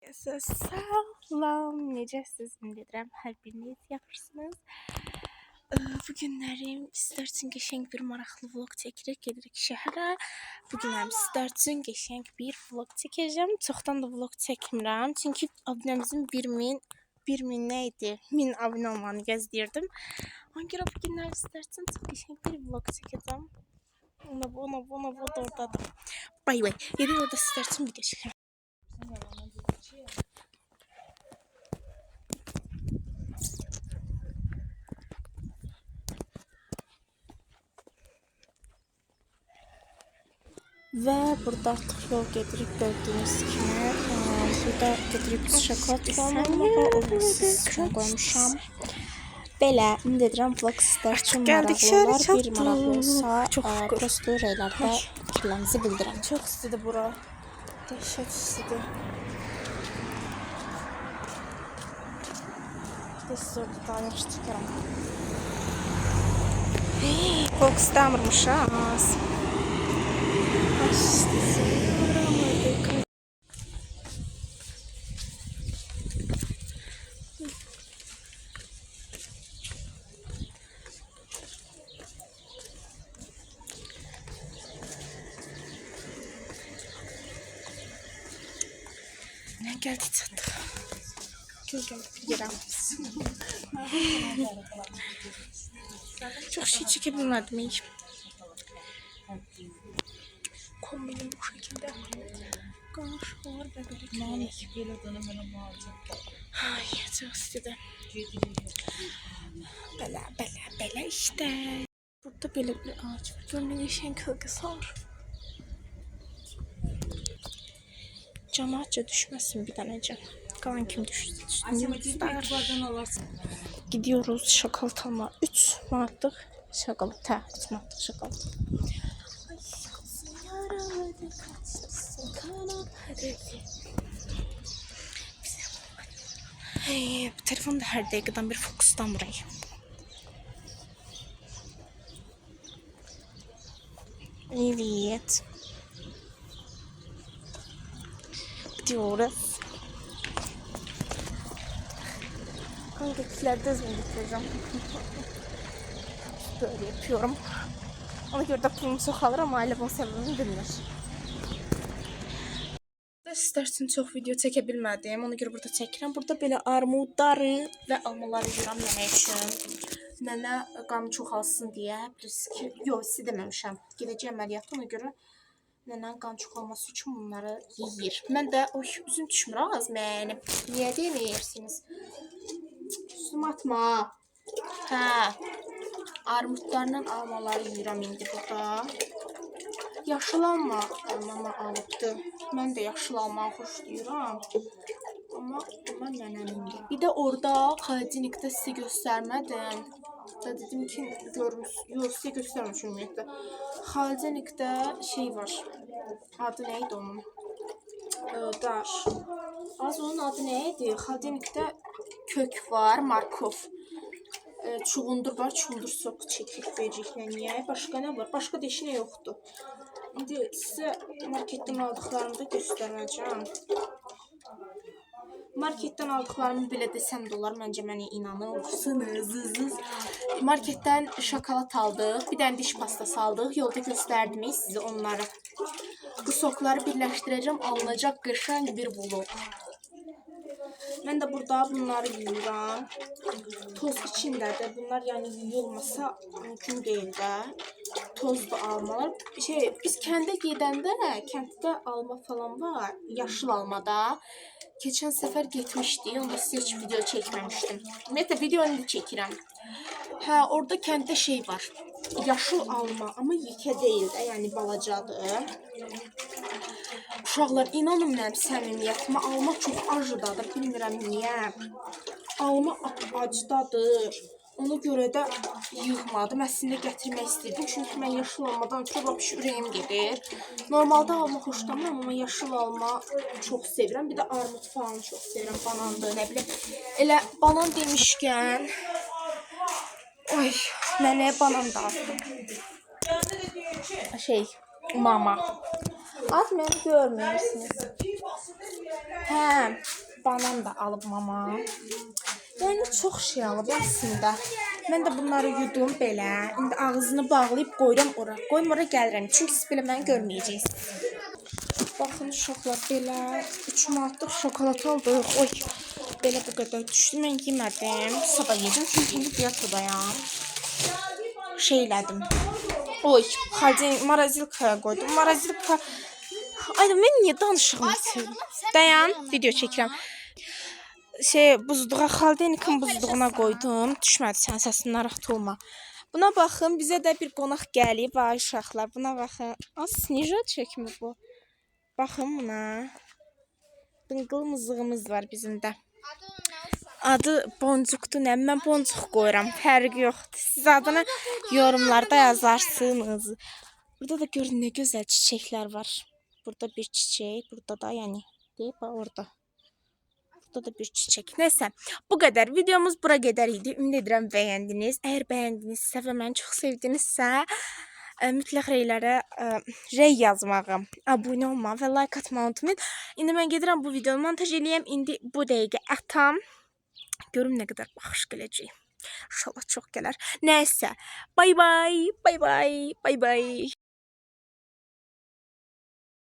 Salam, necəsiz? Ümid edirəm hər biriniz yaxşısınız. Bu günlərim sizlər üçün qəşəng bir maraqlı vlog çəkirik. Gedirik şəhərə. Bu günlərim sizlər üçün qəşəng bir vlog çəkəcəm. Çoxdan da vlog çəkmirəm. Çünki abunəmizin 1000 nə idi? 1000 abunə olmanı gözləyirdim. Ona görə bu günlərim sizlər üçün çox qəşəng bir vlog çəkəcəm. Ona bu da oradadır. Bay. Gedirik orada sizlər üçün video çəkəcəm. Və burada artıq yol gedirik gördüyünüz kimi. Burada gedirik biz şokolad almağa. O siz üçün qoymuşam. Belə, ümid edirəm vlog sizlər üçün maraqlı olar. Bir maraqlı olsa, prosto rəylərdə fikirlərinizi bildirin. Çox istidir bura. Dəhşət istidir. Siz orada daha yaxşı çıxıram. Vlog istəmirmişəm. Ne geldi çattık. Geldik yerəm. Çok şey çekebilmedim hiç. Kombinim bu şekilde. Konuşmalar ve bebekler. Ay çok istedim. Bela işte. Burada böyle bir ağaç var. Görünüyor yaşayan kılgısı var. Camaatça düşmesin bir tanece. Kalan kim düştü? Gidiyoruz şokolat alma. 3 manatlık şokolat. 3 manatlık şokolat. Bu telefon da her dakikadan bir fokustan burayı. Evet. Gidiyoruz. Hangileri düzgün getireceğim. Böyle yapıyorum. Ona göre de pulum soxalır ama ailə bunu sevmemi bilmir. Sizlər üçün çox video çəkə bilmədim. Ona görə burada çəkirəm. Burada belə armudları və almaları yığıram yemək üçün. Nənə qanı çoxalsın deyə. Bilirsiniz ki, yox, sizə deməmişəm. Gedəcək əməliyyata, ona görə nənənin qan çoxalması üçün bunları yeyir. Mən də üzüm düşmür az mənim. Niyə demirsiniz? Üstüm atma. Hə. Armudlarla almaları yiyirəm indi burada. Yaşıl alma mama alıbdı. Mən də yaşıl almağı xoşlayıram. Amma nənəmindir. Bir də orada xalicinikdə sizə göstərmədim. Dedim ki, yox, sizə göstərməmişim ümumiyyətlə. Xalicinikdə şey var. Adı nə idi onun? Daş. Az onun adı nə idi? Xalicinikdə kök var, markov. Çuğundur var, çuğundur sopu çəkir becikləniyə. Başqa nə var? Başqa da işinə yoxdur. İndi sizə marketdən aldıqlarımı da göstərəcəm. Marketdən aldıqlarımı belə desəm də olar, məncə mənə inanırsınız. Marketdən şokolad aldıq, bir dənə diş pastası aldıq. Yolda göstərdim sizə onları. Bu sokları birləşdirəcəm, alınacaq qəşəng bir vlog. Mən də burada bunları yuyuram. Toz içindədir. Bunlar yəni yuyulmasa mümkün deyil də. Tozlu almalar. Biz kəndə gedəndə, kənddə alma falan var. Yaşıl almada. Keçən səfər getmişdik. Onda sizə heç video çəkməmişdim. Ümumiyyətlə videonu da çəkirəm. Hə, orada kənddə şey var. Yaşıl alma, amma yekə deyil də, yəni balacadır. Uşaqlar, inanın mənim səmimiyyətimə, alma çox acıdadır, bilmirəm niyə. Alma acıdadır. Ona görə də yığmadım. Əslində gətirmək istəyirdim. Çünki mən yaşıl almadan çox ürəyim gedir. Normalda alma xoşlamıram, amma yaşıl alma çox sevirəm. Bir də armud falan çox sevirəm. Banandır, nə bilim. Elə banan demişkən... Oy, mənə banan da aldım. Mama. Az məni görmüyorsunuz. Hə, banan da alıb mama. Yəni çox şey alıb əslində. Mən də bunları yudum belə. İndi ağzını bağlayıb qoyuram ora. Qoyum ora gəlirəm. Çünki siz belə məni görməyəcəksiniz. Baxın uşaqlar belə 3 manatlıq şokolad aldıq. Oy, belə bu qədər düşdü. Mən yemədim. Sabah yeyəcəm çünki indi diyetadayam. Şey elədim. Oy, xalden marazilkaya qoydum. Marazilka. Ay da mən niyə danışığımı itirdim? Dayan, video çəkirəm. Buzluğa, xaldenikin buzluğuna qoydum. Düşmədi sən səsin, narahat olma. Buna baxın, bizə də bir qonaq gəlib. Ay uşaqlar, buna baxın. Az snijat çəkmir bu. Baxın buna. Dıngıl mızığımız var bizim də. Adı Boncukdur, nə? Mən Boncuq qoyuram. Fərqi yoxdur. Siz adını yorumlarda yazarsınız. Burada da görün nə gözəl çiçəklər var. Burada bir çiçək, burada da yəni deyib orada. Burada da bir çiçək. Nəysə, bu qədər. Videomuz bura qədər idi. Ümid edirəm bəyəndiniz. Əgər bəyəndinizsə və məni çox sevdinizsə, mütləq rey yazmağı, abunə olmağı və like atmağı unutmayın. İndi mən gedirəm bu videonu montaj eləyəm. İndi bu dəqiqə atam. Görüm nə qədər baxış gələcək. İnşallah çox gələr. Nəysə, bay bay, bay bay, bay bay.